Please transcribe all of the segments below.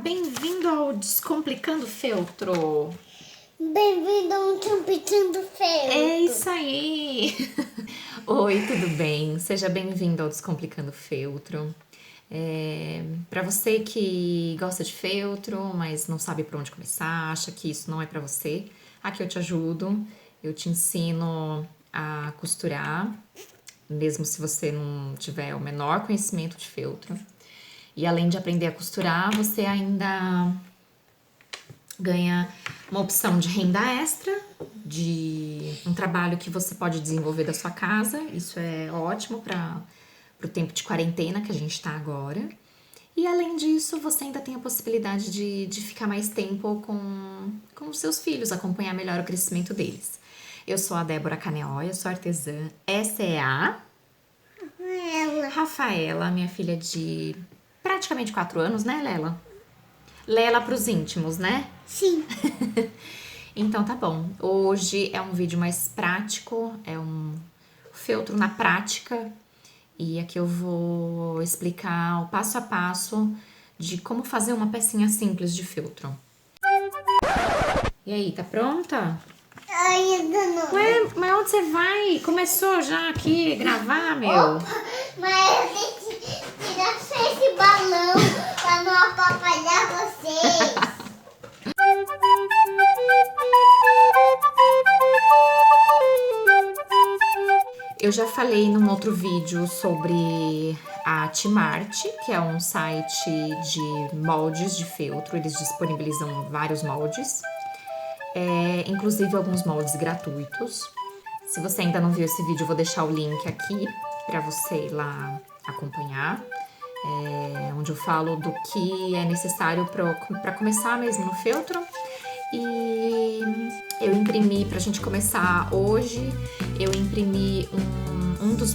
Bem-vindo ao Descomplicando Feltro. Bem-vindo ao Descomplicando Feltro. É isso aí. Oi, tudo bem? Seja bem-vindo ao Descomplicando Feltro. Para você que gosta de feltro, mas não sabe por onde começar, acha que isso não é para você, aqui eu te ajudo. Eu te ensino a costurar, mesmo se você não tiver o menor conhecimento de feltro. E além de aprender a costurar, você ainda ganha uma opção de renda extra, de um trabalho que você pode desenvolver da sua casa. Isso é ótimo para o tempo de quarentena que a gente está agora. E além disso, você ainda tem a possibilidade de ficar mais tempo com os seus filhos, acompanhar melhor o crescimento deles. Eu sou a Débora Caneóia, sou artesã. Essa é a Rafaela, minha filha de praticamente 4 anos, né, Lela? Lela pros íntimos, né? Sim. Então tá bom. Hoje é um vídeo mais prático, é um feltro na prática. E aqui eu vou explicar o passo a passo de como fazer uma pecinha simples de feltro. E aí, tá pronta? Ainda não. Ué, mas onde você vai? Começou já aqui gravar, meu? Opa, mas eu tenho que tirar só esse balão pra não atrapalhar vocês. Eu já falei num outro vídeo sobre a Timart, que é um site de moldes de feltro. Eles disponibilizam vários moldes, inclusive alguns moldes gratuitos. Se você ainda não viu esse vídeo, eu vou deixar o link aqui para você ir lá acompanhar, onde eu falo do que é necessário para começar mesmo no feltro. E eu imprimi, pra gente começar hoje, eu imprimi um dos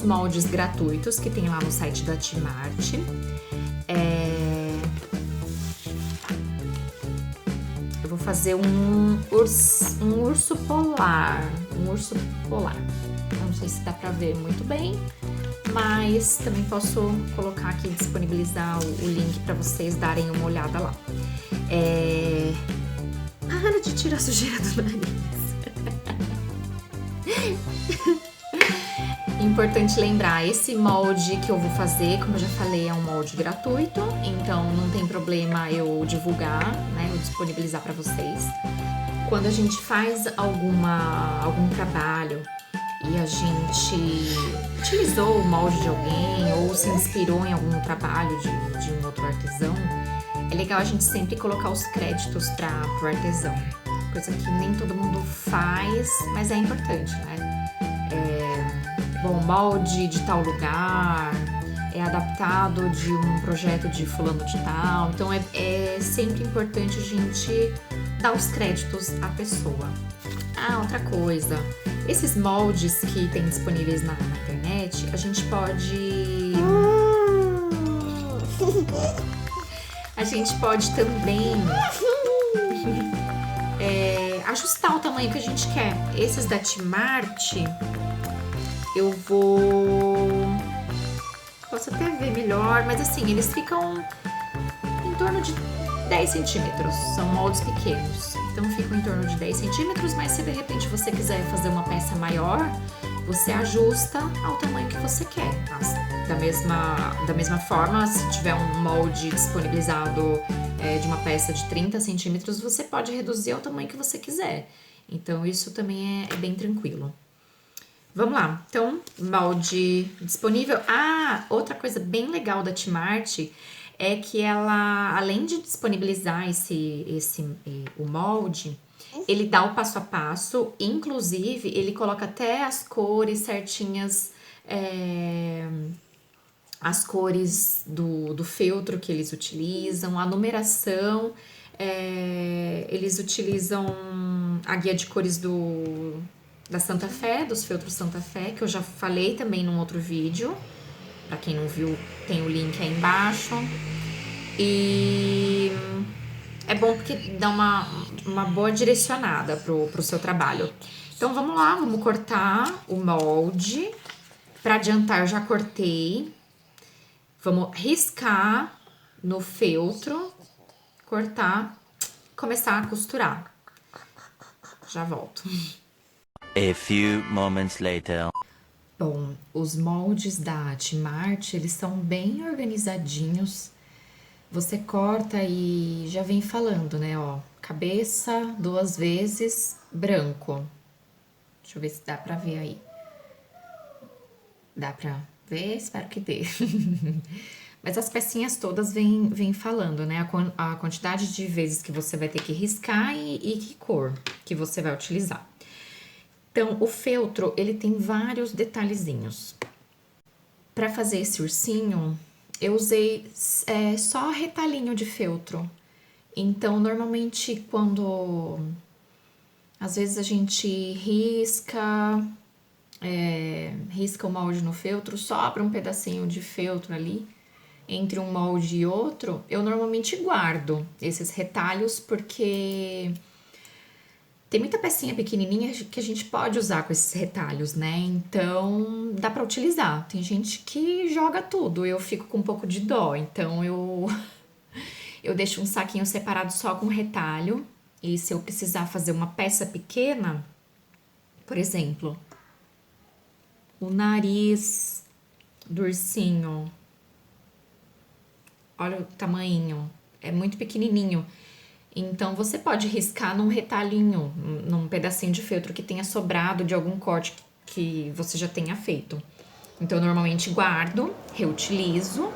moldes gratuitos que tem lá no site da Timart. Eu vou fazer um urso polar. Não sei se dá pra ver muito bem, mas também posso colocar aqui, disponibilizar o link pra vocês darem uma olhada lá. Para de tirar a sujeira do nariz. Importante lembrar, esse molde que eu vou fazer, como eu já falei, é um molde gratuito, então não tem problema eu divulgar, né, eu disponibilizar para vocês. Quando a gente faz algum trabalho e a gente utilizou o molde de alguém ou se inspirou em algum trabalho de um outro artesão, é legal a gente sempre colocar os créditos para o artesão, coisa que nem todo mundo faz, mas é importante, né? Bom, molde de tal lugar, é adaptado de um projeto de fulano de tal, então é sempre importante a gente dar os créditos à pessoa. Ah, outra coisa, esses moldes que tem disponíveis na internet, a gente pode também ajustar o tamanho que a gente quer. Esses da Timart, eu posso até ver melhor, mas assim, eles ficam em torno de 10 centímetros, são moldes pequenos, então ficam em torno de 10 centímetros, mas se de repente você quiser fazer uma peça maior, você ajusta ao tamanho que você quer. Da mesma forma, se tiver um molde disponibilizado de uma peça de 30 centímetros, você pode reduzir ao tamanho que você quiser. Então, isso também é bem tranquilo. Vamos lá. Então, molde disponível. Ah, outra coisa bem legal da Timart é que ela, além de disponibilizar o molde, ele dá o passo a passo, inclusive ele coloca até as cores certinhas, as cores do feltro que eles utilizam, a numeração, eles utilizam a guia de cores da Santa Fé, dos feltros Santa Fé, que eu já falei também num outro vídeo. Pra quem não viu, tem o link aí embaixo. E é bom porque dá uma boa direcionada pro seu trabalho. Então vamos lá, vamos cortar o molde. Pra adiantar, eu já cortei. Vamos riscar no feltro, cortar, começar a costurar. Já volto. A few moments later. Bom, os moldes da Artmart, eles são bem organizadinhos. Você corta e já vem falando, né? Ó, cabeça 2 vezes, branco. Deixa eu ver se dá pra ver aí. Dá pra ver? Espero que dê. Mas as pecinhas todas vêm falando, né? A quantidade de vezes que você vai ter que riscar e que cor que você vai utilizar. Então, o feltro, ele tem vários detalhezinhos. Para fazer esse ursinho, eu usei só retalhinho de feltro. Então, normalmente, quando às vezes a gente risca o molde no feltro, sobra um pedacinho de feltro ali entre um molde e outro, eu normalmente guardo esses retalhos porque tem muita pecinha pequenininha que a gente pode usar com esses retalhos, né? Então dá pra utilizar. Tem gente que joga tudo, eu fico com um pouco de dó, então eu deixo um saquinho separado só com retalho. E se eu precisar fazer uma peça pequena, por exemplo, o nariz do ursinho, olha o tamanho, é muito pequenininho. Então você pode riscar num retalhinho, num pedacinho de feltro que tenha sobrado de algum corte que você já tenha feito. Então eu normalmente guardo, reutilizo.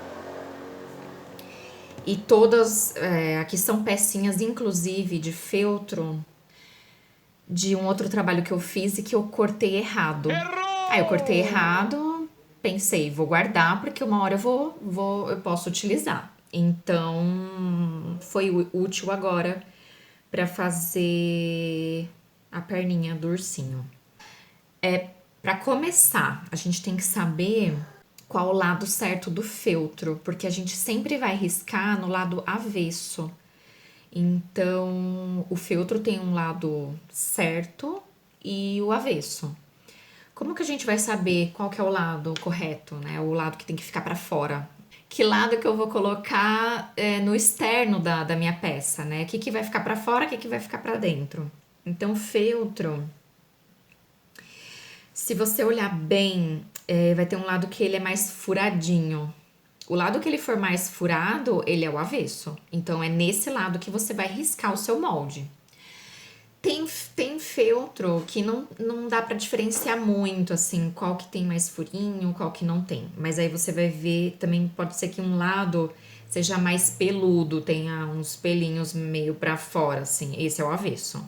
E todas, aqui são pecinhas, inclusive, de feltro de um outro trabalho que eu fiz e que eu cortei errado. Aí eu cortei errado, pensei, vou guardar porque uma hora eu posso utilizar. Então foi útil agora para fazer a perninha do ursinho. Para começar, a gente tem que saber qual o lado certo do feltro, porque a gente sempre vai riscar no lado avesso. Então, o feltro tem um lado certo e o avesso. Como que a gente vai saber qual que é o lado correto, né? O lado que tem que ficar para fora? Que lado que eu vou colocar no externo da minha peça, né? O que vai ficar para fora, o que vai ficar para dentro? Então, feltro, se você olhar bem, vai ter um lado que ele é mais furadinho. O lado que ele for mais furado, ele é o avesso. Então, é nesse lado que você vai riscar o seu molde. Tem feltro que não dá pra diferenciar muito, assim, qual que tem mais furinho, qual que não tem. Mas aí você vai ver, também pode ser que um lado seja mais peludo, tenha uns pelinhos meio pra fora, assim. Esse é o avesso.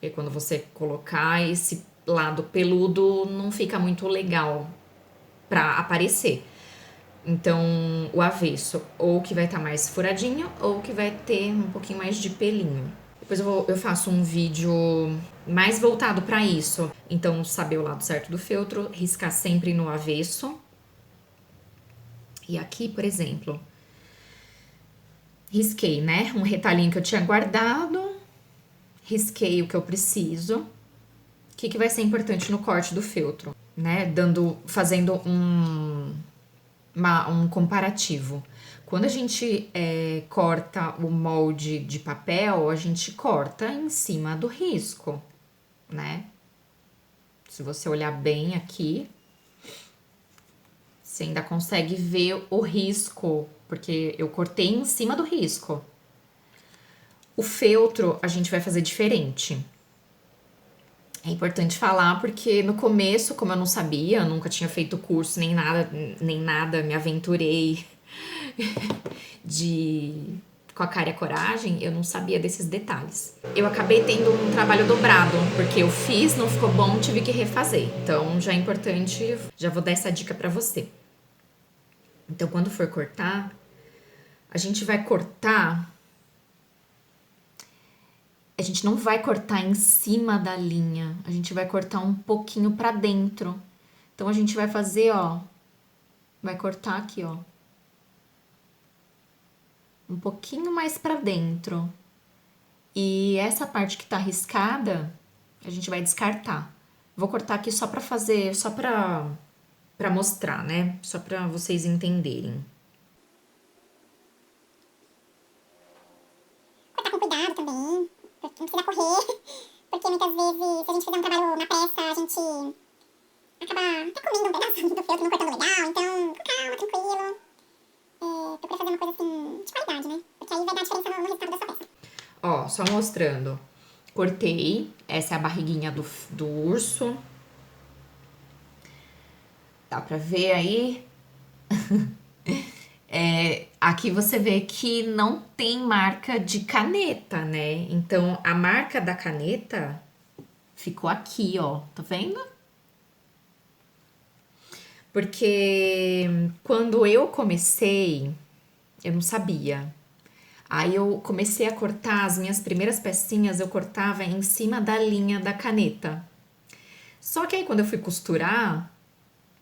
E quando você colocar esse lado peludo, não fica muito legal pra aparecer. Então, o avesso, ou que vai estar mais furadinho, ou que vai ter um pouquinho mais de pelinho. Depois eu faço um vídeo mais voltado para isso. Então, saber o lado certo do feltro, riscar sempre no avesso. E aqui, por exemplo, risquei, né? Um retalhinho que eu tinha guardado, risquei o que eu preciso. O que vai ser importante no corte do feltro, né? Fazendo um comparativo. Quando a gente corta o molde de papel, a gente corta em cima do risco, né? Se você olhar bem aqui, você ainda consegue ver o risco, porque eu cortei em cima do risco. O feltro a gente vai fazer diferente. É importante falar porque no começo, como eu não sabia, nunca tinha feito curso nem nada, me aventurei com a cara e a coragem, eu não sabia desses detalhes. Eu acabei tendo um trabalho dobrado, porque eu fiz, não ficou bom, tive que refazer. Então já é importante, já vou dar essa dica pra você. Então quando for cortar, a gente vai cortar. A gente não vai cortar em cima da linha, a gente vai cortar um pouquinho pra dentro. Então a gente vai fazer, ó, vai cortar aqui, ó, um pouquinho mais pra dentro. E essa parte que tá riscada, a gente vai descartar. Vou cortar aqui só pra fazer, só pra mostrar, né? Só pra vocês entenderem. também, porque não precisa correr, porque muitas vezes, se a gente fizer um trabalho na pressa, a gente acaba até comendo um pedaço do feltro, não cortando legal, então, com calma, tranquilo. Procura fazer uma coisa assim, de qualidade, né? Porque aí vai dar diferença no resultado da sua peça. Ó, só mostrando. Cortei. Essa é a barriguinha do urso. Dá pra ver aí? Aqui você vê que não tem marca de caneta, né? Então, a marca da caneta ficou aqui, ó. Tá vendo? Porque quando eu comecei, eu não sabia. Aí eu comecei a cortar as minhas primeiras pecinhas, eu cortava em cima da linha da caneta. Só que aí quando eu fui costurar,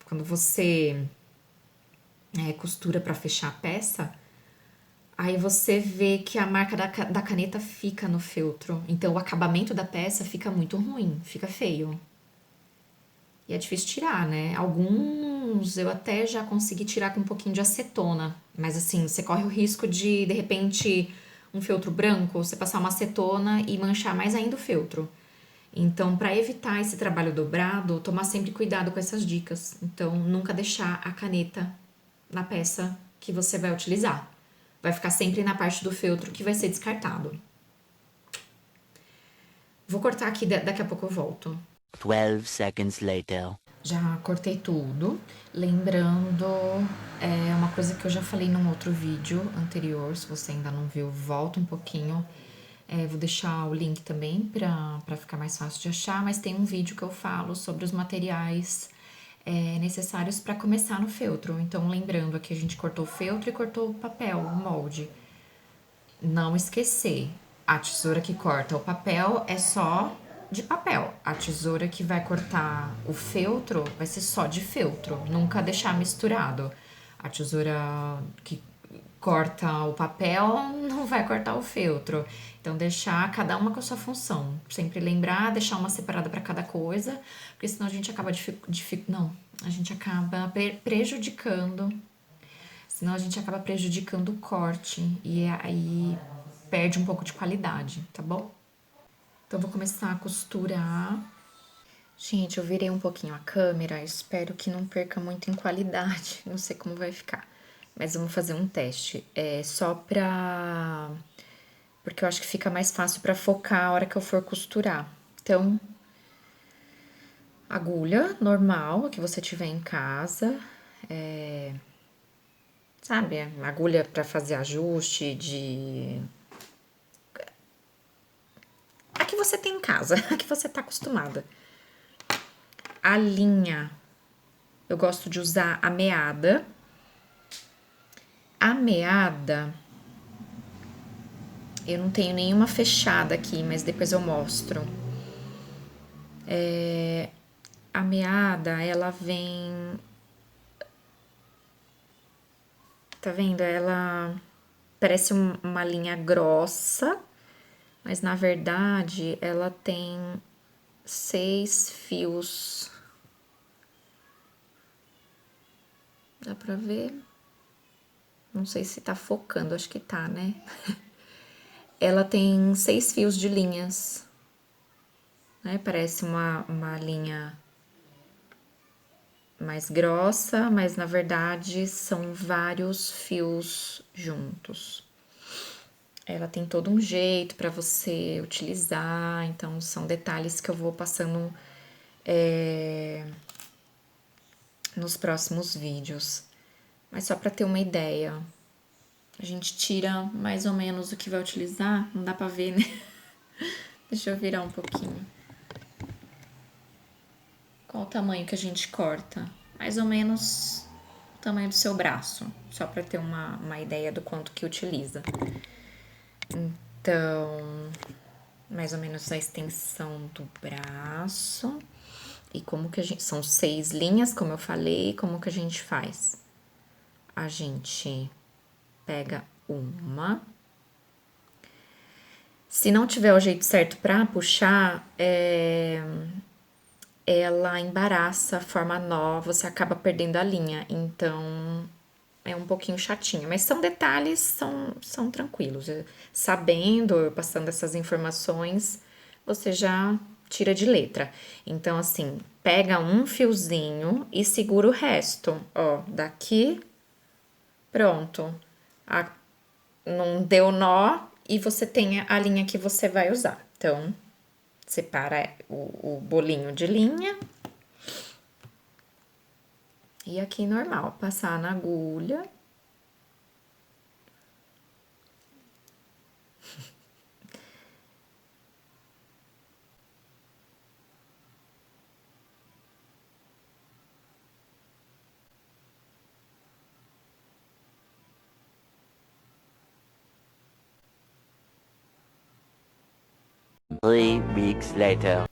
quando você costura para fechar a peça, aí você vê que a marca da caneta fica no feltro. Então o acabamento da peça fica muito ruim, fica feio. E é difícil tirar, né? Alguns eu até já consegui tirar com um pouquinho de acetona. Mas assim, você corre o risco de repente, um feltro branco, você passar uma acetona e manchar mais ainda o feltro. Então, para evitar esse trabalho dobrado, tomar sempre cuidado com essas dicas. Então, nunca deixar a caneta na peça que você vai utilizar. Vai ficar sempre na parte do feltro que vai ser descartado. Vou cortar aqui, daqui a pouco eu volto. 12 seconds later. Já cortei tudo. Lembrando, é uma coisa que eu já falei num outro vídeo anterior. Se você ainda não viu, volta um pouquinho. Vou deixar o link também para ficar mais fácil de achar. Mas tem um vídeo que eu falo sobre os materiais necessários para começar no feltro. Então, lembrando, aqui a gente cortou o feltro e cortou o papel, o molde. Não esquecer, a tesoura que corta o papel é só de papel. A tesoura que vai cortar o feltro vai ser só de feltro. Nunca deixar misturado. A tesoura que corta o papel não vai cortar o feltro. Então, deixar cada uma com a sua função. Sempre lembrar, deixar uma separada para cada coisa, porque senão a gente acaba a gente acaba prejudicando. Senão a gente acaba prejudicando o corte e aí perde um pouco de qualidade, tá bom? Então, vou começar a costurar. Gente, eu virei um pouquinho a câmera, espero que não perca muito em qualidade, não sei como vai ficar. Mas vamos fazer um teste, só pra... porque eu acho que fica mais fácil pra focar a hora que eu for costurar. Então, agulha normal, a que você tiver em casa, sabe, agulha pra fazer ajuste de... a que você tem em casa, a que você tá acostumada. A linha, eu gosto de usar a meada. A meada, eu não tenho nenhuma fechada aqui, mas depois eu mostro. A meada, ela vem... Tá vendo? Ela parece uma linha grossa, mas na verdade ela tem 6 fios. Dá pra ver? Não sei se tá focando, acho que tá, né? Ela tem 6 fios de linhas, né? Parece uma linha mais grossa, mas na verdade são vários fios juntos. Ela tem todo um jeito para você utilizar, então são detalhes que eu vou passando nos próximos vídeos. Mas só para ter uma ideia, a gente tira mais ou menos o que vai utilizar, não dá para ver, né? Deixa eu virar um pouquinho. Qual o tamanho que a gente corta? Mais ou menos o tamanho do seu braço, só para ter uma ideia do quanto que utiliza. Então, mais ou menos a extensão do braço. E como que a gente... São 6 linhas, como eu falei. Como que a gente faz? A gente pega uma. Se não tiver o jeito certo pra puxar, ela embaraça, forma nó, você acaba perdendo a linha. Então, é um pouquinho chatinho, mas são detalhes, são tranquilos. Sabendo, passando essas informações, você já tira de letra. Então, assim, pega um fiozinho e segura o resto, ó, daqui, pronto. Não deu nó e você tem a linha que você vai usar. Então, separa o bolinho de linha. E aqui normal, passar na agulha. Three weeks later.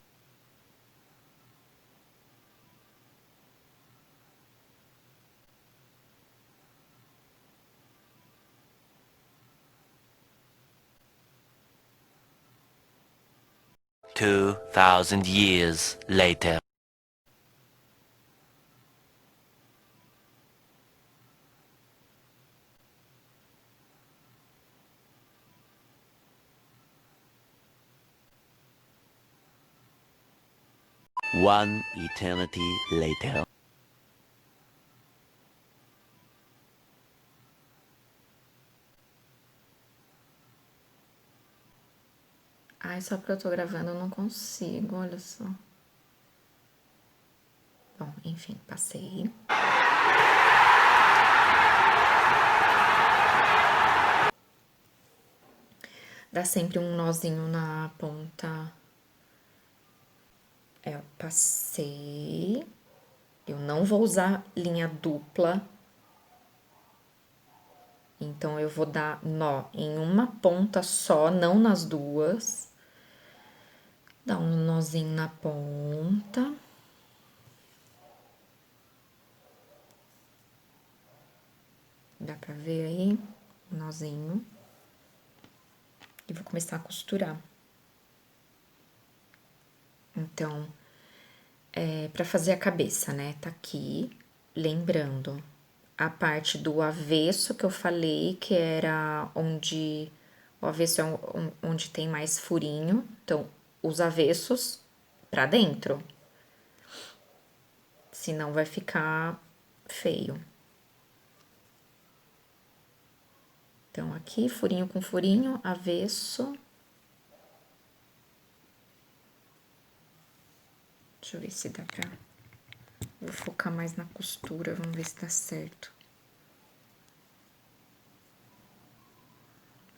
Two thousand years later. One eternity later. Ai, só porque eu tô gravando eu não consigo, olha só. Bom, enfim, passei. Dá sempre um nozinho na ponta. Eu passei. Eu não vou usar linha dupla. Então, eu vou dar nó em uma ponta só, não nas duas. Dá um nozinho na ponta. Dá pra ver aí? Um nozinho. E vou começar a costurar. Então, pra fazer a cabeça, né? Tá aqui, lembrando a parte do avesso que eu falei, que era onde o avesso é onde tem mais furinho. Então, os avessos pra dentro. Senão vai ficar feio. Então, aqui, furinho com furinho, avesso. Deixa eu ver se dá pra... Vou focar mais na costura, vamos ver se dá certo.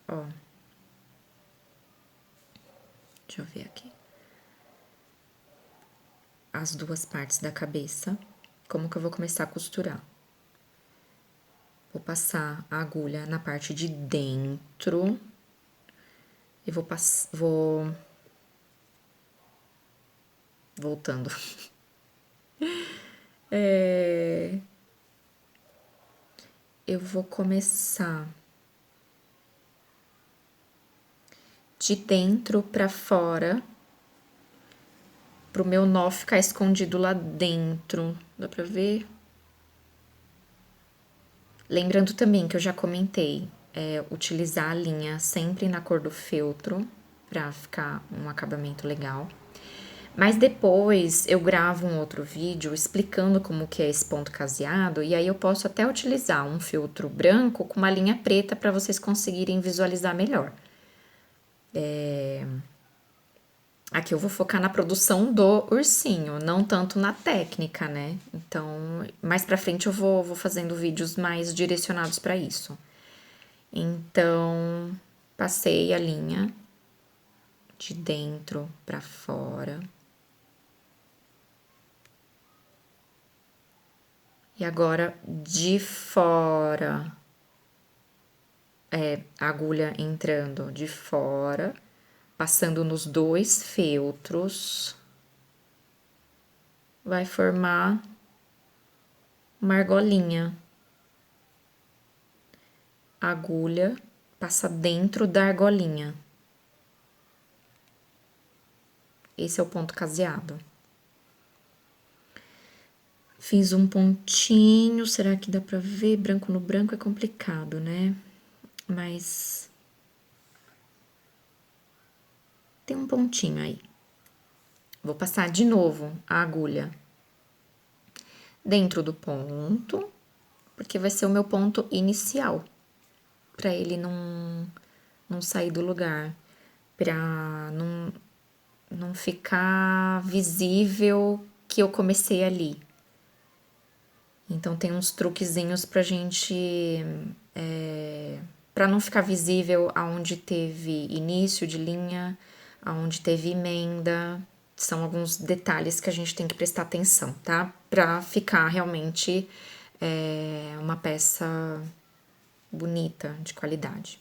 Ó. Deixa eu ver aqui. As duas partes da cabeça. Como que eu vou começar a costurar? Vou passar a agulha na parte de dentro. E vou... Voltando. Eu vou começar de dentro pra fora, pro meu nó ficar escondido lá dentro. Dá pra ver? Lembrando também que eu já comentei, utilizar a linha sempre na cor do feltro, pra ficar um acabamento legal. Mas depois eu gravo um outro vídeo explicando como que é esse ponto caseado, e aí eu posso até utilizar um feltro branco com uma linha preta para vocês conseguirem visualizar melhor. Aqui eu vou focar na produção do ursinho, não tanto na técnica, né? Então, mais pra frente eu vou fazendo vídeos mais direcionados para isso. Então, passei a linha de dentro para fora. E agora, de fora, a agulha entrando de fora, passando nos dois feltros, vai formar uma argolinha. A agulha passa dentro da argolinha. Esse é o ponto caseado. Fiz um pontinho, será que dá pra ver? Branco no branco é complicado, né? Mas tem um pontinho aí. Vou passar de novo a agulha dentro do ponto, porque vai ser o meu ponto inicial, pra ele não sair do lugar, pra não ficar visível que eu comecei ali. Então tem uns truquezinhos pra gente, pra não ficar visível aonde teve início de linha, aonde teve emenda. São alguns detalhes que a gente tem que prestar atenção, tá? Pra ficar realmente uma peça bonita, de qualidade.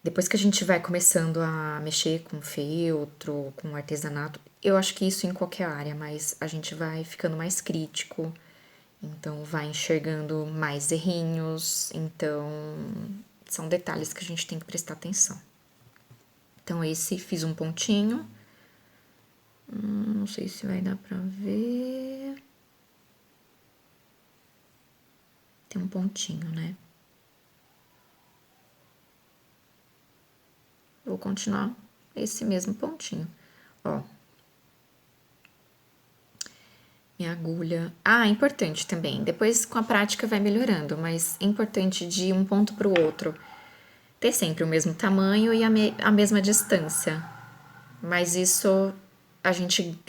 Depois que a gente vai começando a mexer com feltro, com artesanato, eu acho que isso em qualquer área, mas a gente vai ficando mais crítico, então vai enxergando mais errinhos, então são detalhes que a gente tem que prestar atenção. Então esse fiz um pontinho, não sei se vai dar pra ver, tem um pontinho, né? Vou continuar esse mesmo pontinho, ó. Minha agulha. Ah, importante também. Depois com a prática vai melhorando, mas é importante de um ponto para o outro ter sempre o mesmo tamanho e a mesma distância. Mas isso a gente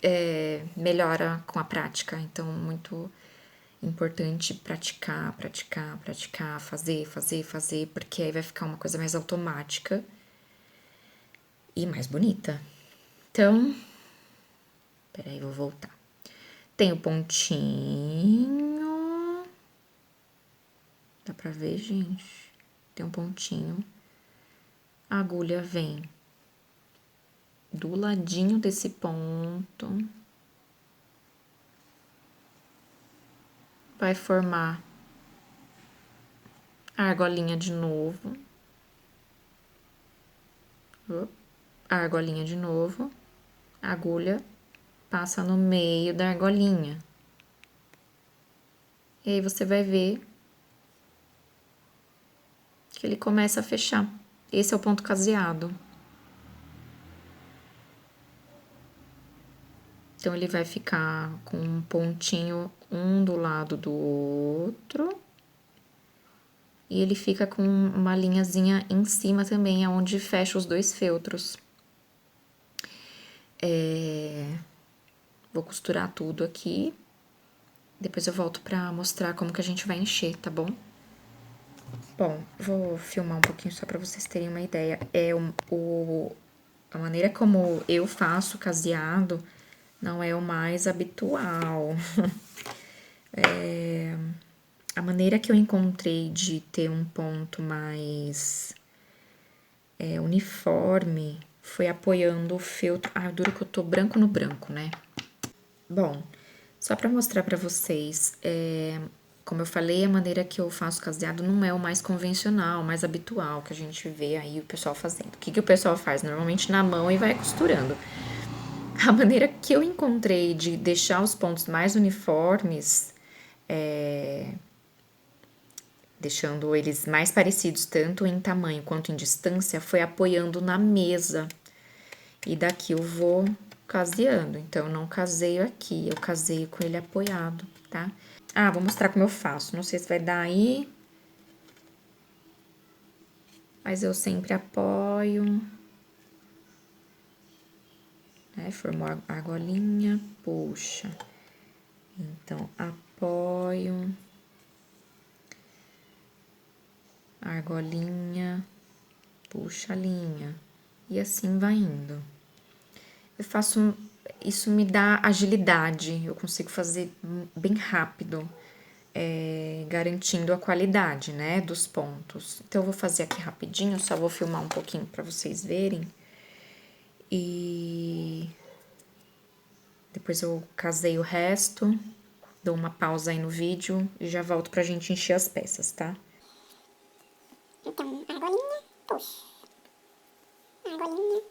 melhora com a prática. Então, muito importante praticar, praticar, praticar, fazer, fazer, fazer, porque aí vai ficar uma coisa mais automática e mais bonita. Então, peraí, vou voltar. Tem o pontinho. Dá pra ver, gente? Tem um pontinho. A agulha vem do ladinho desse ponto. Vai formar a argolinha de novo. A argolinha de novo. A agulha passa no meio da argolinha. E aí você vai ver que ele começa a fechar. Esse é o ponto caseado. Então, ele vai ficar com um pontinho um do lado do outro. E ele fica com uma linhazinha em cima também, aonde fecha os dois feltros. Vou costurar tudo aqui. Depois eu volto pra mostrar como que a gente vai encher, tá bom? Bom, vou filmar um pouquinho só pra vocês terem uma ideia. A maneira como eu faço caseado não é o mais habitual. A maneira que eu encontrei de ter um ponto mais uniforme foi apoiando o feltro. Ah, duro que eu tô branco no branco, né? Bom, só pra mostrar pra vocês, como eu falei, a maneira que eu faço caseado não é o mais convencional, o mais habitual que a gente vê aí o pessoal fazendo. O que o pessoal faz? Normalmente na mão e vai costurando. A maneira que eu encontrei de deixar os pontos mais uniformes, deixando eles mais parecidos tanto em tamanho quanto em distância, foi apoiando na mesa. E daqui eu vou caseando. Então, eu não caseio aqui, eu caseio com ele apoiado, tá? Ah, vou mostrar como eu faço. Não sei se vai dar aí. Mas eu sempre apoio. Formou a argolinha, puxa. Então, apoio. Argolinha, puxa a linha. E assim vai indo. Eu faço... Isso me dá agilidade. Eu consigo fazer bem rápido. Garantindo a qualidade, né, dos pontos. Então, eu vou fazer aqui rapidinho, só vou filmar um pouquinho para vocês verem. E depois eu casei o resto, dou uma pausa aí no vídeo e já volto pra gente encher as peças, tá? Então, argolinha, puxa. Argolinha.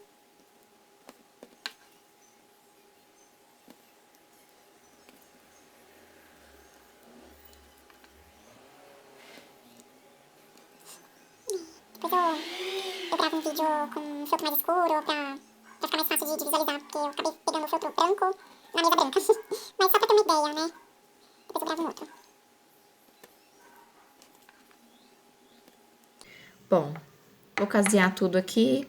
vídeo com um filtro mais escuro pra ficar mais fácil de visualizar, porque eu acabei pegando o filtro branco na mesa branca. Mas só pra ter uma ideia, né? Depois eu gravo um outro. Bom, vou casear tudo aqui.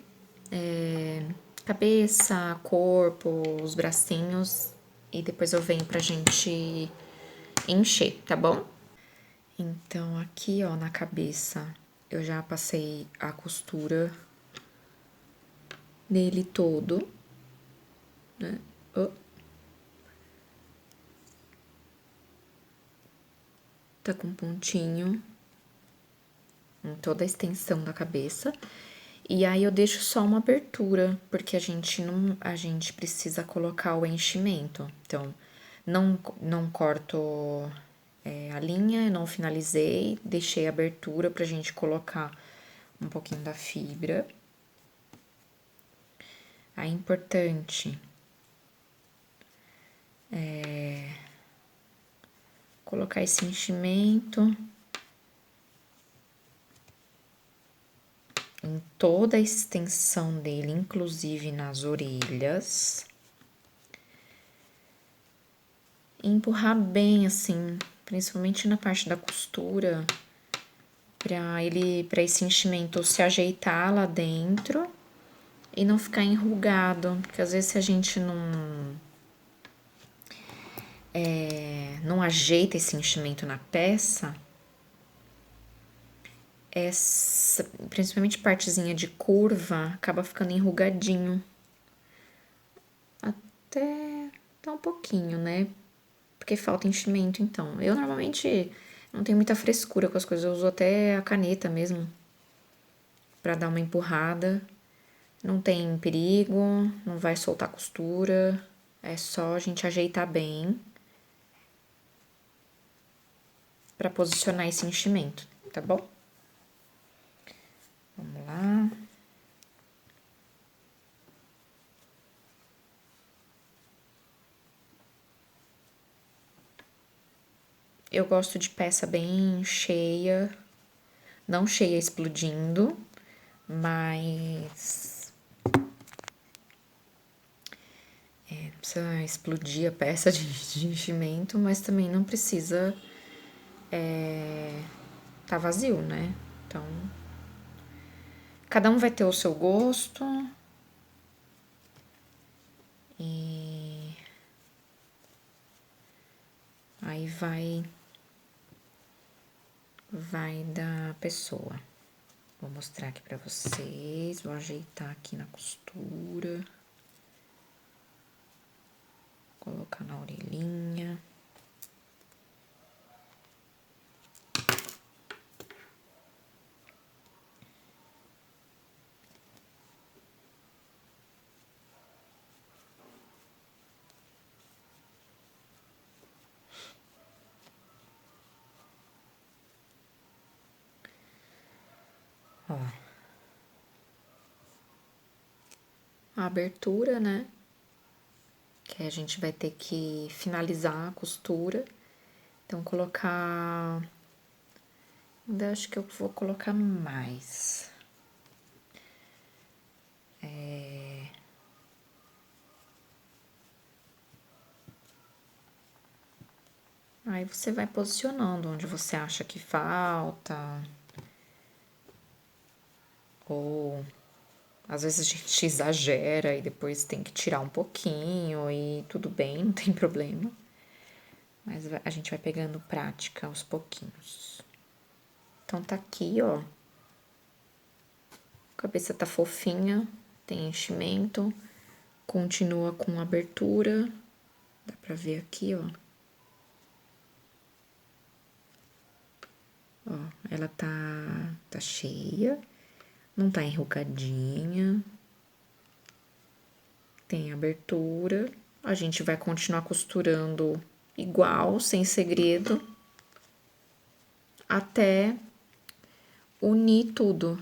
Cabeça, corpo, os bracinhos. E depois eu venho pra gente encher, tá bom? Então, aqui, ó, na cabeça, eu já passei a costura nele todo, né? Oh. Tá com pontinho em toda a extensão da cabeça. E aí eu deixo só uma abertura, porque a gente precisa colocar o enchimento. Então, não corto a linha, não finalizei, deixei a abertura pra gente colocar um pouquinho da fibra. Aí, importante colocar esse enchimento em toda a extensão dele, inclusive nas orelhas. E empurrar bem assim, principalmente na parte da costura, para esse enchimento se ajeitar lá dentro e não ficar enrugado, porque às vezes se a gente não ajeita esse enchimento na peça, principalmente partezinha de curva, acaba ficando enrugadinho. Até um pouquinho, né? Porque falta enchimento, então. Eu normalmente não tenho muita frescura com as coisas, eu uso até a caneta mesmo pra dar uma empurrada. Não tem perigo, não vai soltar costura, é só a gente ajeitar bem pra posicionar esse enchimento, tá bom? Vamos lá. Eu gosto de peça bem cheia, não cheia explodindo, mas precisa explodir a peça de enchimento, mas também não precisa tá vazio, né? Então, cada um vai ter o seu gosto e aí vai da pessoa. Vou mostrar aqui pra vocês, vou ajeitar aqui na costura. Colocar na orelhinha. Ó. A abertura, né? Que a gente vai ter que finalizar a costura. Então, colocar... Ainda acho que eu vou colocar mais. Aí você vai posicionando onde você acha que falta. Ou às vezes a gente exagera e depois tem que tirar um pouquinho e tudo bem, não tem problema. Mas a gente vai pegando prática aos pouquinhos. Então tá aqui, ó. A cabeça tá fofinha, tem enchimento, continua com abertura. Dá pra ver aqui, ó. Ó, ela tá cheia, não tá enrugadinha. Tem abertura. A gente vai continuar costurando igual, sem segredo, até unir tudo.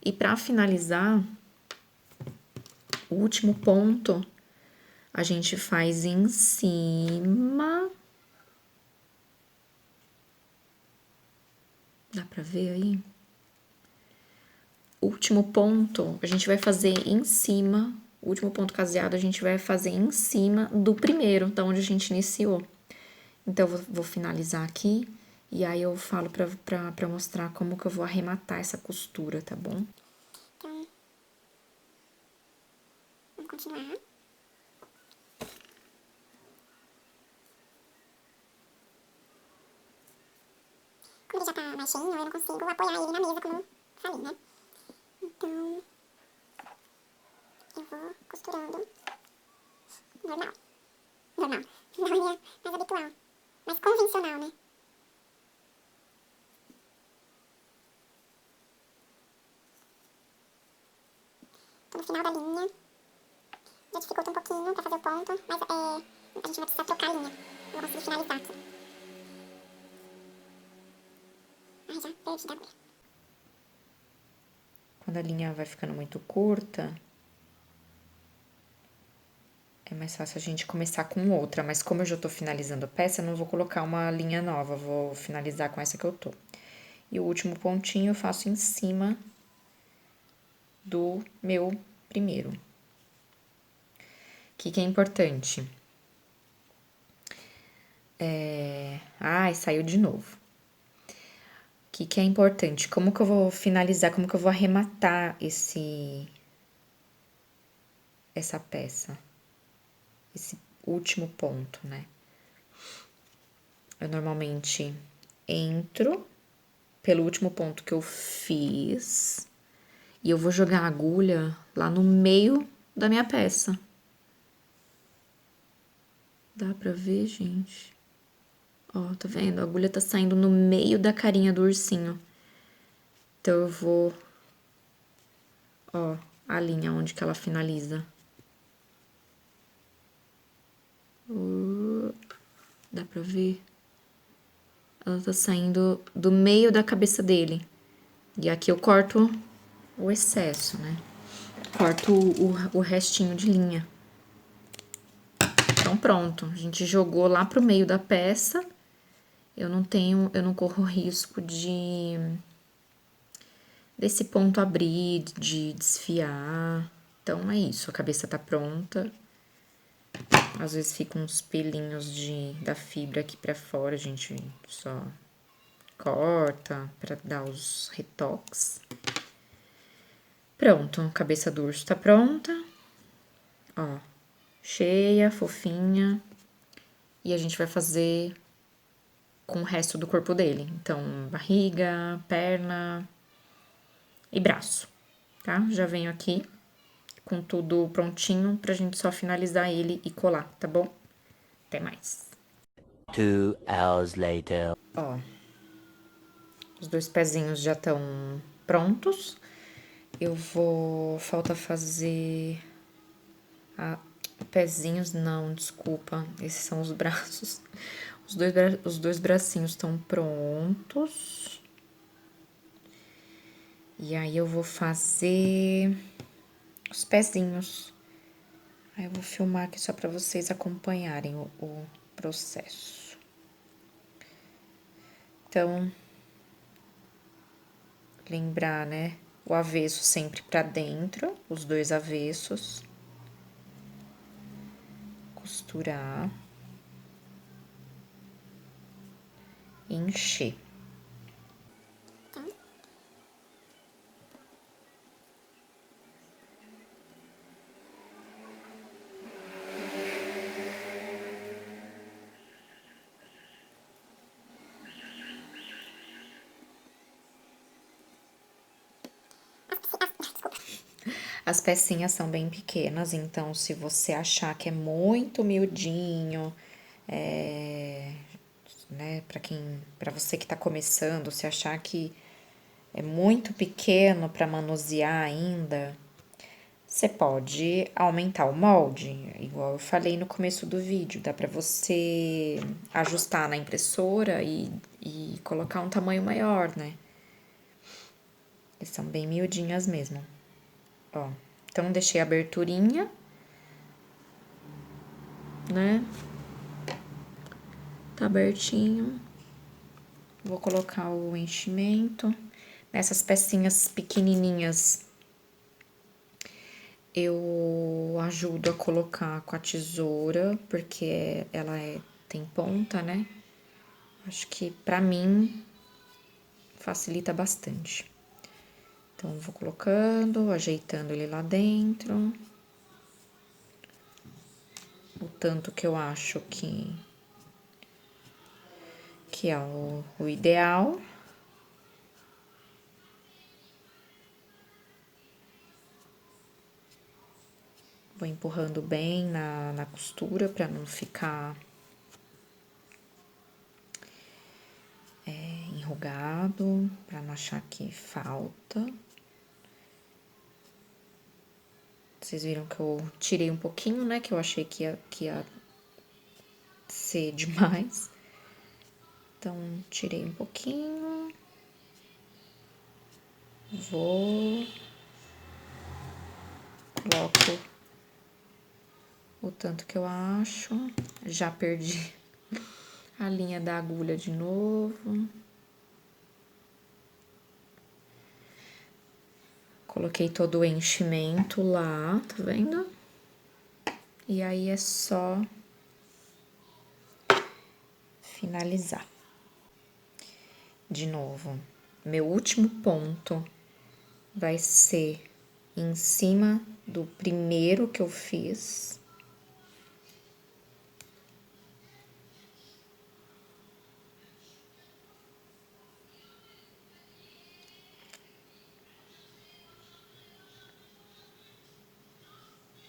E para finalizar, o último ponto a gente faz em cima. Dá pra ver aí? último ponto a gente vai fazer em cima, o último ponto caseado a gente vai fazer em cima do primeiro, da onde a gente iniciou. Então, eu vou finalizar aqui e aí eu falo pra mostrar como que eu vou arrematar essa costura, tá bom? Então, vamos continuar. Como ele já tá mais cheinho, eu não consigo apoiar ele na mesa, como falei, né? Então, eu vou costurando normal. Normal. Na linha mais habitual. Mais convencional, né? Tô no final da linha. Já dificulta um pouquinho pra fazer o ponto, mas a gente vai precisar trocar a linha. Não vou conseguir finalizar aqui. Ai, já perdi da agulha. Quando a linha vai ficando muito curta, é mais fácil a gente começar com outra, mas como eu já tô finalizando a peça, eu não vou colocar uma linha nova, vou finalizar com essa que eu tô. E o último pontinho eu faço em cima do meu primeiro. O que é importante? Ai, saiu de novo. O que é importante? Como que eu vou finalizar, como que eu vou arrematar essa peça? Esse último ponto, né? Eu normalmente entro pelo último ponto que eu fiz e eu vou jogar a agulha lá no meio da minha peça. Dá pra ver, gente? Ó, tá vendo? A agulha tá saindo no meio da carinha do ursinho. Então, eu vou... Ó, a linha onde que ela finaliza. Dá pra ver? Ela tá saindo do meio da cabeça dele. E aqui eu corto o excesso, né? Corto o restinho de linha. Então, pronto. A gente jogou lá pro meio da peça. Eu não corro risco desse ponto abrir, de desfiar. Então, é isso. A cabeça tá pronta. Às vezes ficam uns pelinhos da fibra aqui pra fora. A gente só corta pra dar os retoques. Pronto, a cabeça do urso tá pronta. Ó, cheia, fofinha. E a gente vai fazer com o resto do corpo dele. Então, barriga, perna e braço, tá? Já venho aqui com tudo prontinho pra gente só finalizar ele e colar, tá bom? Até mais. 2 hours later. Ó, os dois pezinhos já estão prontos. Falta fazer... pezinhos não, desculpa. Esses são os braços. Os dois bracinhos estão prontos. E aí, eu vou fazer os pezinhos. Aí, eu vou filmar aqui só pra vocês acompanharem o processo. Então, lembrar, né? O avesso sempre pra dentro, os dois avessos. Costurar. Encher. As pecinhas são bem pequenas, então se você achar que é muito miudinho, né, para você que tá começando, se achar que é muito pequeno para manusear ainda, você pode aumentar o molde, igual eu falei no começo do vídeo, dá para você ajustar na impressora e colocar um tamanho maior, né? Eles são bem miudinhas mesmo. Ó, então, deixei a aberturinha, né? Tá abertinho. Vou colocar o enchimento. Nessas pecinhas pequenininhas, eu ajudo a colocar com a tesoura, porque ela tem ponta, né? Acho que pra mim facilita bastante. Então, vou colocando, ajeitando ele lá dentro. O tanto que eu acho que é o ideal. Vou empurrando bem na costura para não ficar enrugado, para não achar que falta. Vocês viram que eu tirei um pouquinho, né? Que eu achei que ia ser demais. Então, tirei um pouquinho. Coloco o tanto que eu acho. Já perdi a linha da agulha de novo. Coloquei todo o enchimento lá, tá vendo? E aí é só finalizar. De novo, meu último ponto vai ser em cima do primeiro que eu fiz.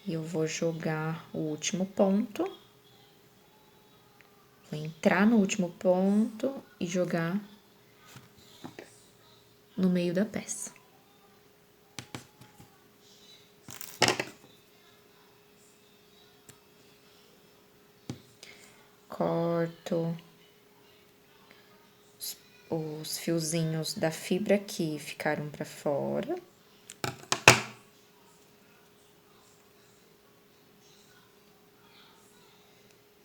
E eu vou jogar o último ponto. Vou entrar no último ponto e jogar no meio da peça. Corto os fiozinhos da fibra que ficaram pra fora.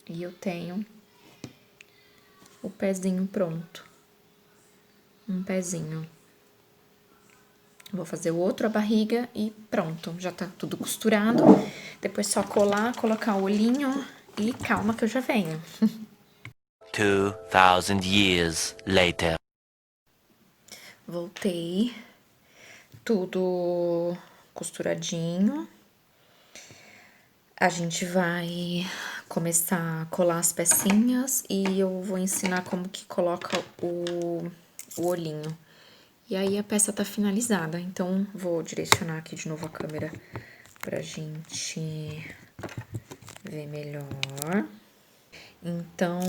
E eu tenho o pezinho pronto. Um pezinho. Vou fazer o outro, a barriga, e pronto. Já tá tudo costurado. Depois só colar, colocar o olhinho e calma que eu já venho. 2,000 years later. Voltei. Tudo costuradinho. A gente vai começar a colar as pecinhas e eu vou ensinar como que coloca o olhinho. E aí a peça tá finalizada, então vou direcionar aqui de novo a câmera pra gente ver melhor. Então,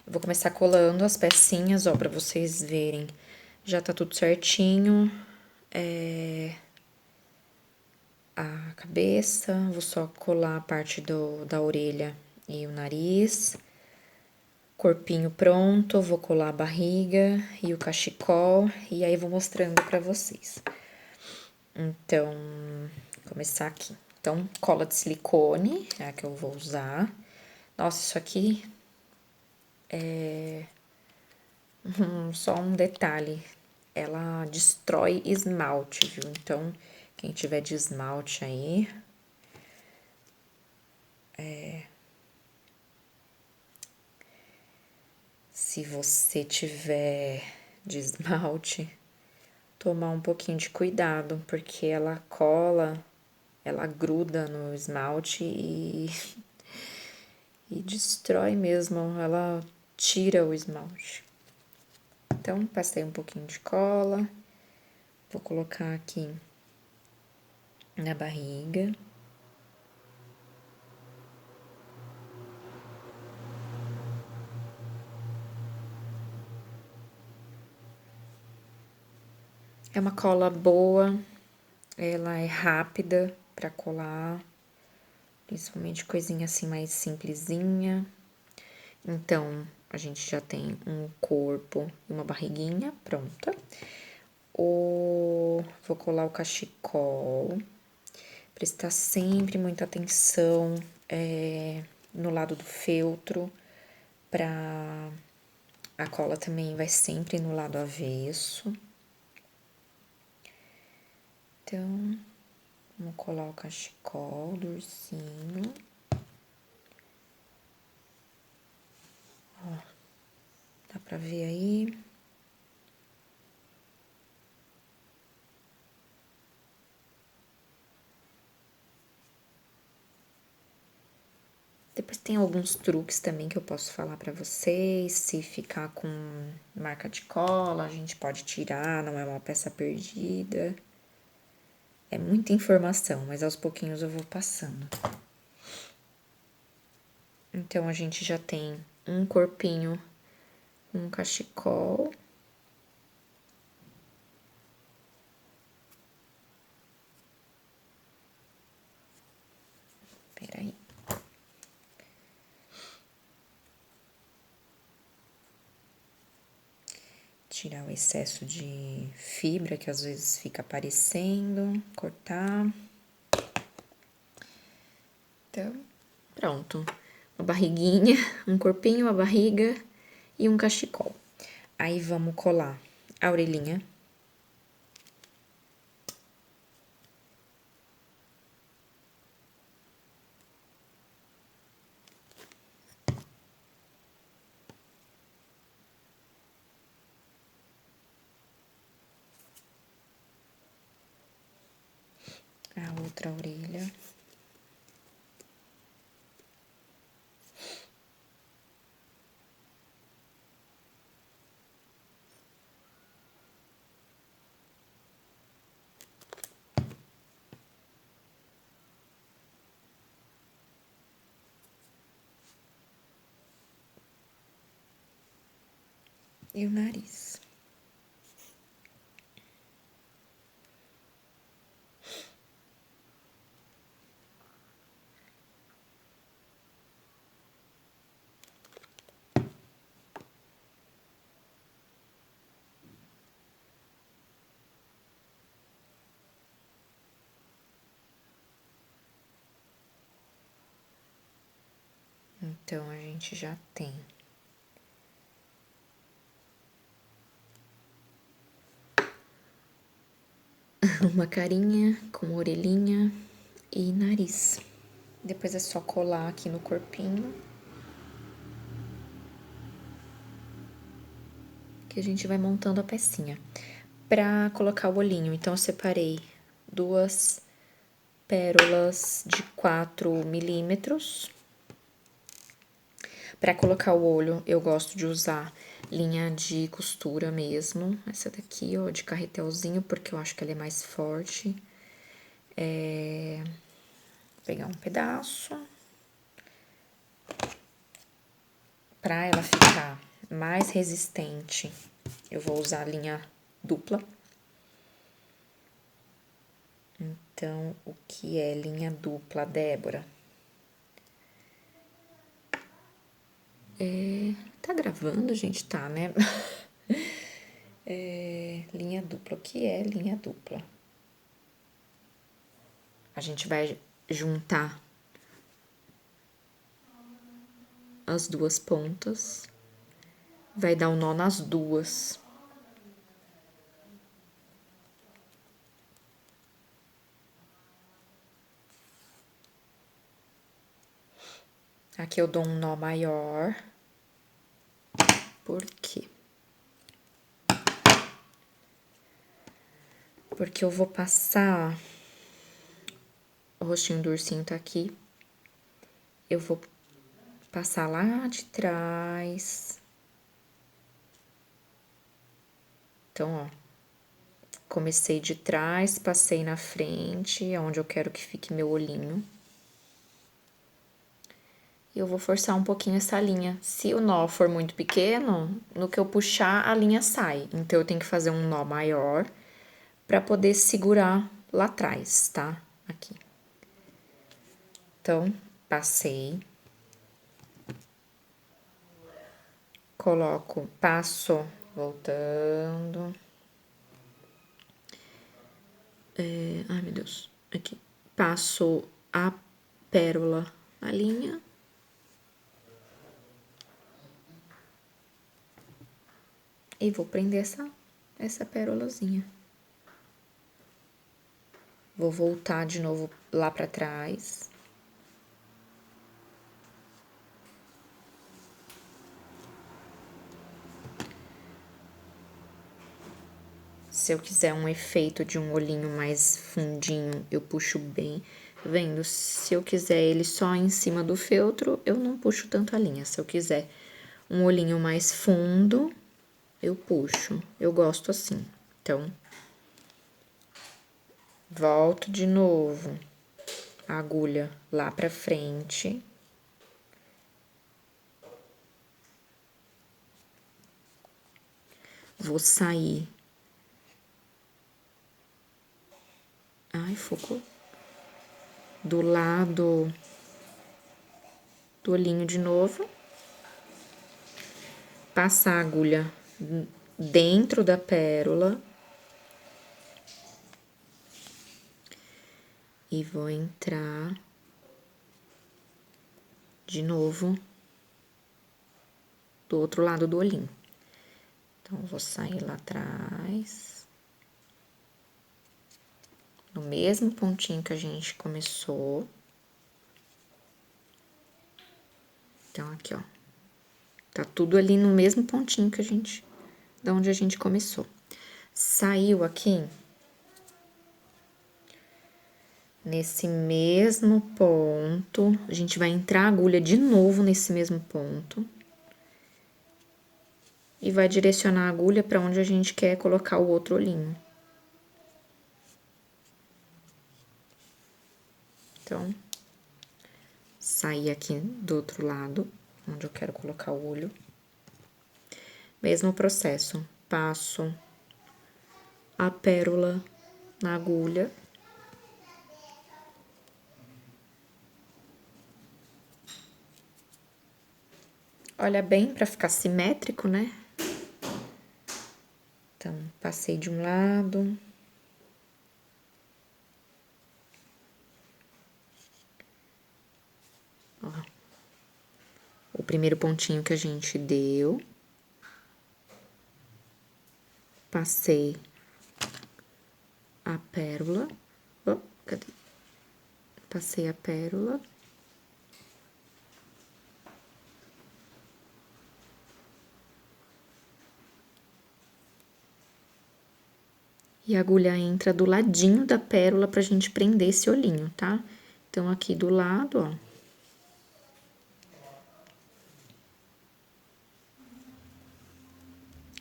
eu vou começar colando as pecinhas, ó, pra vocês verem. Já tá tudo certinho. A cabeça, vou só colar a parte da orelha e o nariz. Corpinho pronto, vou colar a barriga e o cachecol, e aí vou mostrando pra vocês. Então, começar aqui. Então, cola de silicone, é a que eu vou usar. Nossa, isso aqui é só um detalhe. Ela destrói esmalte, viu? Então, quem tiver de esmalte aí, se você tiver de esmalte, tomar um pouquinho de cuidado, porque ela cola, ela gruda no esmalte e destrói mesmo, ela tira o esmalte. Então, passei um pouquinho de cola, vou colocar aqui na barriga. É uma cola boa, ela é rápida pra colar, principalmente coisinha assim mais simplesinha. Então, a gente já tem um corpo e uma barriguinha pronta. Vou colar o cachecol, prestar sempre muita atenção no lado do feltro, a cola também vai sempre no lado avesso. Então, vamos colar o cachecol do ursinho. Ó, dá pra ver aí? Depois tem alguns truques também que eu posso falar pra vocês. Se ficar com marca de cola, a gente pode tirar, não é uma peça perdida. É muita informação, mas aos pouquinhos eu vou passando. Então, a gente já tem um corpinho com um cachecol. Peraí. Tirar o excesso de fibra que às vezes fica aparecendo, cortar. Então, pronto. Uma barriguinha, um corpinho, uma barriga e um cachecol. Aí, vamos colar a orelhinha. A outra orelha. E o nariz. Então, a gente já tem uma carinha com orelhinha e nariz. Depois é só colar aqui no corpinho. Que a gente vai montando a pecinha. Pra colocar o olhinho, então eu separei 2 pérolas de 4 milímetros. Pra colocar o olho, eu gosto de usar linha de costura mesmo. Essa daqui, ó, de carretelzinho, porque eu acho que ela é mais forte. Vou pegar um pedaço. Pra ela ficar mais resistente, eu vou usar a linha dupla. Então, o que é linha dupla, Débora? Tá gravando, gente? Tá, né? Linha dupla. O que é linha dupla? A gente vai juntar as 2 pontas, vai dar um nó nas 2. Aqui eu dou um nó maior. Por quê? Porque eu vou passar... O rostinho do ursinho tá aqui. Eu vou passar lá de trás. Então, ó. Comecei de trás, passei na frente, onde eu quero que fique meu olhinho. E eu vou forçar um pouquinho essa linha. Se o nó for muito pequeno, no que eu puxar, a linha sai. Então, eu tenho que fazer um nó maior pra poder segurar lá atrás, tá? Aqui. Então, passei. Coloco, passo, voltando. Ai, meu Deus. Aqui. Passo a pérola na linha. E vou prender essa pérolazinha. Vou voltar de novo lá pra trás. Se eu quiser um efeito de um olhinho mais fundinho, eu puxo bem. Tá vendo? Se eu quiser ele só em cima do feltro, eu não puxo tanto a linha. Se eu quiser um olhinho mais fundo, eu puxo. Eu gosto assim. Então, volto de novo a agulha lá pra frente. Vou sair. Ai, focou. Do lado do olhinho de novo. Passar a agulha dentro da pérola. E vou entrar de novo do outro lado do olhinho. Então, vou sair lá atrás. No mesmo pontinho que a gente começou. Então, aqui, ó. Tá tudo ali no mesmo pontinho que a gente... Da onde a gente começou. Saiu aqui. Nesse mesmo ponto, a gente vai entrar a agulha de novo nesse mesmo ponto. E vai direcionar a agulha para onde a gente quer colocar o outro olhinho. Então, sair aqui do outro lado, onde eu quero colocar o olho. Mesmo processo, passo a pérola na agulha. Olha bem para ficar simétrico, né? Então, passei de um lado. Ó. O primeiro pontinho que a gente deu. Passei a pérola. Oh, cadê? Passei a pérola. E a agulha entra do ladinho da pérola pra gente prender esse olhinho, tá? Então, aqui do lado, ó.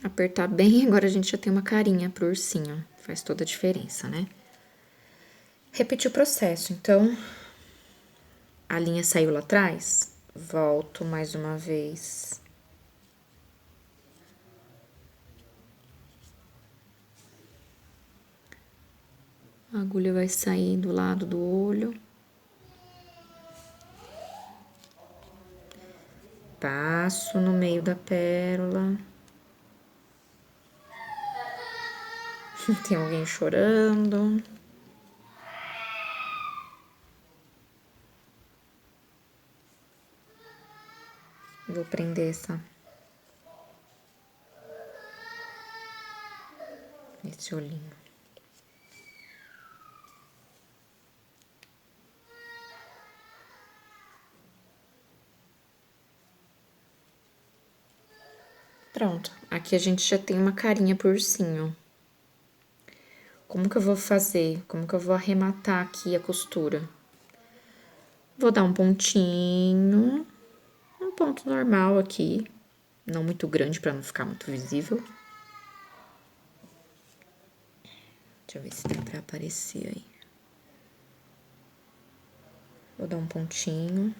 Apertar bem, agora a gente já tem uma carinha pro ursinho. Faz toda a diferença, né? Repetir o processo, então... A linha saiu lá atrás, volto mais uma vez. A agulha vai sair do lado do olho. Passo no meio da pérola. Tem alguém chorando. Vou prender esse olhinho. Pronto, aqui a gente já tem uma carinha pro ursinho. Como que eu vou fazer? Como que eu vou arrematar aqui a costura? Vou dar um pontinho, um ponto normal aqui, não muito grande pra não ficar muito visível. Deixa eu ver se dá pra aparecer aí. Vou dar um pontinho.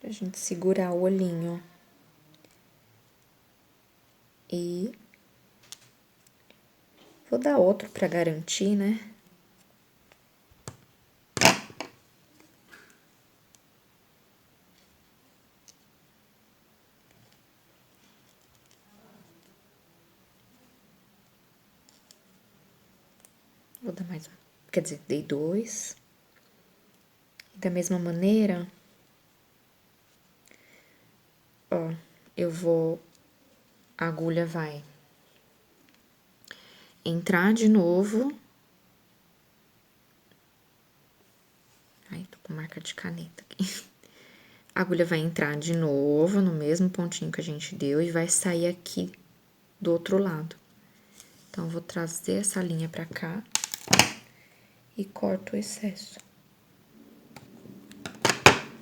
Pra gente segurar o olhinho. E vou dar outro pra garantir, né? Vou dar mais um. Quer dizer, dei 2. Da mesma maneira, ó, a agulha vai entrar de novo. Ai, tô com marca de caneta aqui. A agulha vai entrar de novo no mesmo pontinho que a gente deu e vai sair aqui do outro lado. Então, vou trazer essa linha pra cá e corto o excesso.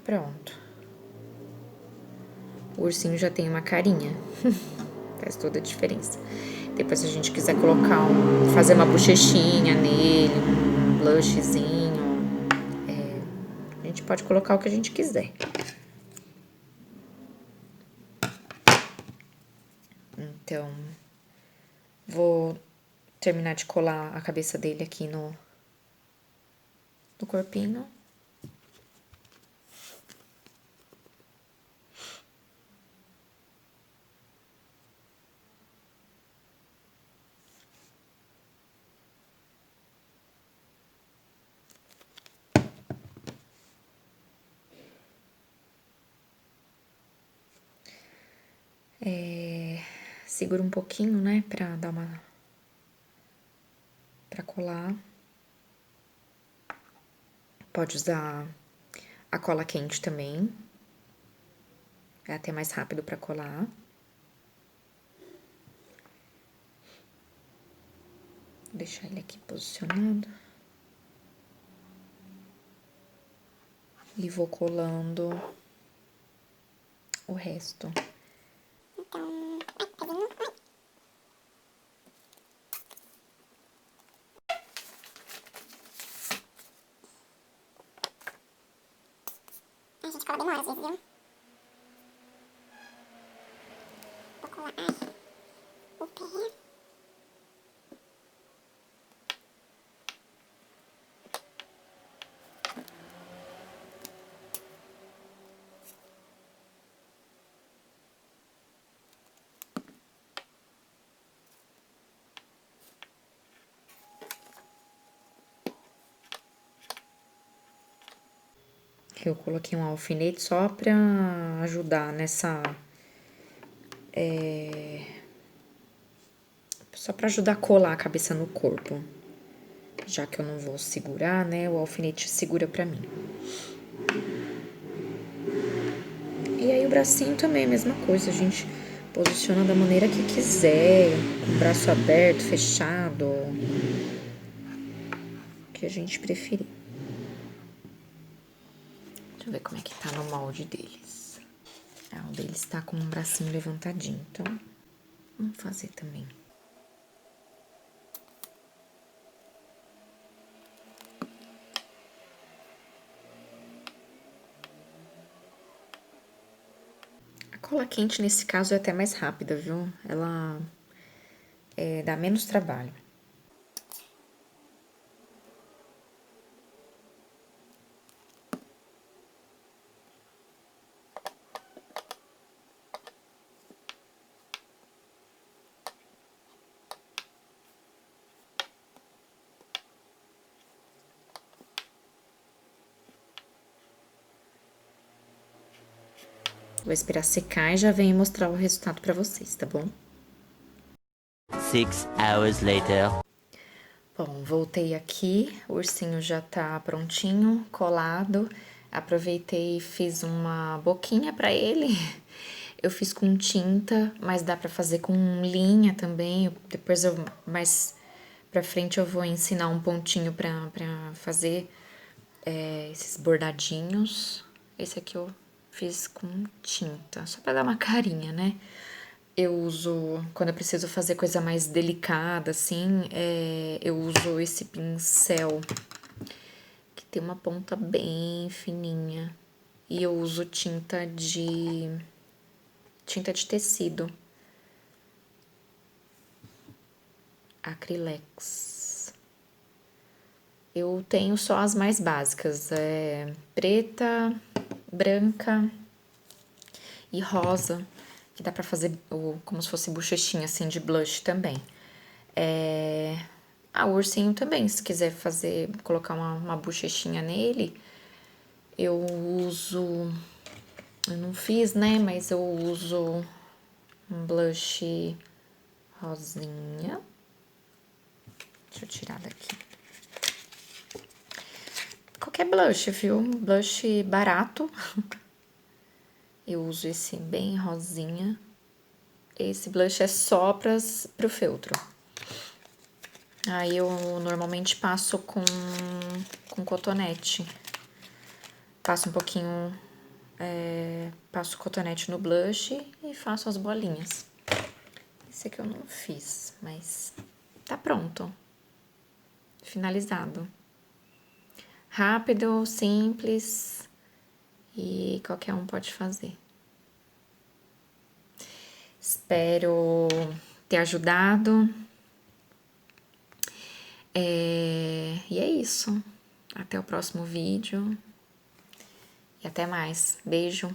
Pronto. O ursinho já tem uma carinha. Faz toda a diferença. Depois, se a gente quiser fazer uma bochechinha nele, um blushzinho, a gente pode colocar o que a gente quiser. Então, vou terminar de colar a cabeça dele aqui no corpinho. Segura um pouquinho, né, pra colar. Pode usar a cola quente também. É até mais rápido pra colar. Vou deixar ele aqui posicionado. E vou colando o resto. Então, ai, pezinho, ai. A gente cola demora às vezes, viu? Vou colar, ai, o pé. Eu coloquei um alfinete só pra ajudar nessa... Só pra ajudar a colar a cabeça no corpo. Já que eu não vou segurar, né? O alfinete segura pra mim. E aí o bracinho também, mesma coisa. A gente posiciona da maneira que quiser. Com o braço aberto, fechado. O que a gente preferir. Deixa eu ver como é que tá no molde deles. O deles tá com o bracinho levantadinho, então vamos fazer também. A cola quente, nesse caso, é até mais rápida, viu? Ela dá menos trabalho. Vou esperar secar e já venho mostrar o resultado pra vocês, tá bom? 6 hours later. Bom, voltei aqui, o ursinho já tá prontinho, colado. Aproveitei e fiz uma boquinha pra ele. Eu fiz com tinta, mas dá pra fazer com linha também. Depois, mais pra frente, eu vou ensinar um pontinho pra fazer esses bordadinhos. Esse aqui eu fiz com tinta, só pra dar uma carinha, né? Eu uso, quando eu preciso fazer coisa mais delicada, assim, eu uso esse pincel, que tem uma ponta bem fininha. E eu uso tinta de tecido. Acrylex. Eu tenho só as mais básicas, preta, branca e rosa, que dá pra fazer como se fosse bochechinha, assim, de blush também. O ursinho também, se quiser colocar uma bochechinha nele, eu uso... Eu não fiz, né? Mas eu uso um blush rosinha. Deixa eu tirar daqui. Qualquer blush, viu? Blush barato. Eu uso esse bem rosinha. Esse blush é só pro feltro. Aí eu normalmente passo com cotonete. Passo um pouquinho... passo cotonete no blush e faço as bolinhas. Esse aqui eu não fiz, mas tá pronto. Finalizado. Rápido, simples e qualquer um pode fazer. Espero ter ajudado. E é isso. Até o próximo vídeo. E até mais. Beijo.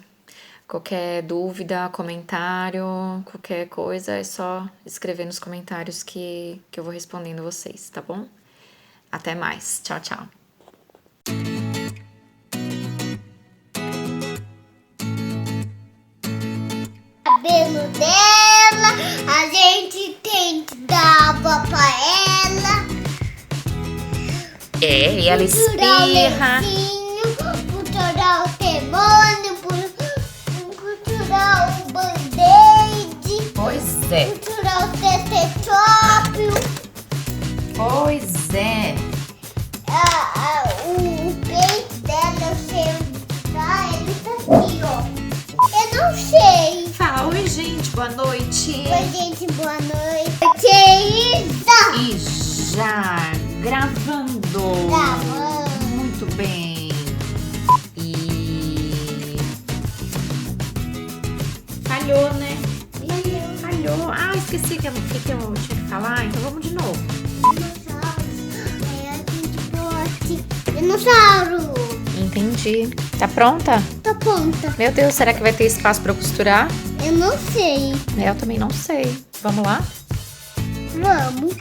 Qualquer dúvida, comentário, qualquer coisa, é só escrever nos comentários que eu vou respondendo vocês, tá bom? Até mais. Tchau, tchau. Cabelo dela, a gente tem que dar água pra ela. E ela espirra. Cultural demônio, cultural band-aid, Pois é. cultural tetretrópio. Pois é. O peito dela, eu sei onde tá, ele tá aqui, ó. Eu não sei. Fala, oi gente, boa noite. Oi, gente, boa noite. Que isso? E já gravando. Gravando. Muito bem. Falhou, né? Falhou. Esqueci que eu tinha que falar, então vamos de novo. Dinossauro. Entendi. Tá pronta? Tá pronta. Meu Deus, será que vai ter espaço pra eu costurar? Eu não sei. Eu também não sei. Vamos lá? Vamos.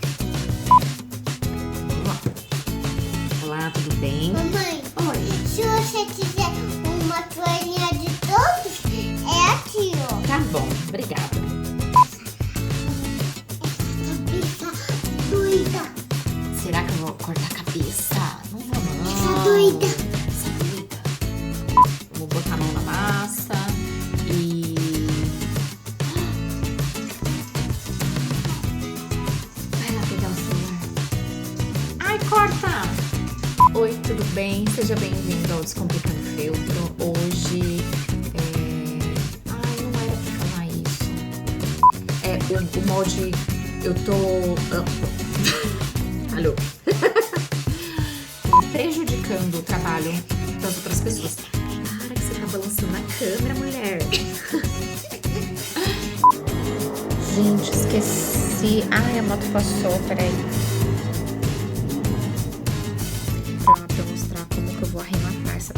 Olá, tudo bem? Mamãe, Oi. se você quiser uma toalhinha de todos, é aqui, ó. Tá bom, obrigada. Cabeça doida. Será que eu vou cortar a cabeça? Não vou, não. Essa doida. Essa doida. Vou botar a mão na massa e... Vai lá pegar o celular. Ai, corta! Oi, tudo bem? Seja bem-vindo ao Descomplicando Feltro. Hoje... Ai, não era pra falar isso. O molde... Eu tô... Alô? Prejudicando o trabalho das outras pessoas. Para que você tá balançando a câmera, mulher. Gente, esqueci. Ai, a moto passou, peraí. Pra mostrar como que eu vou arrematar essa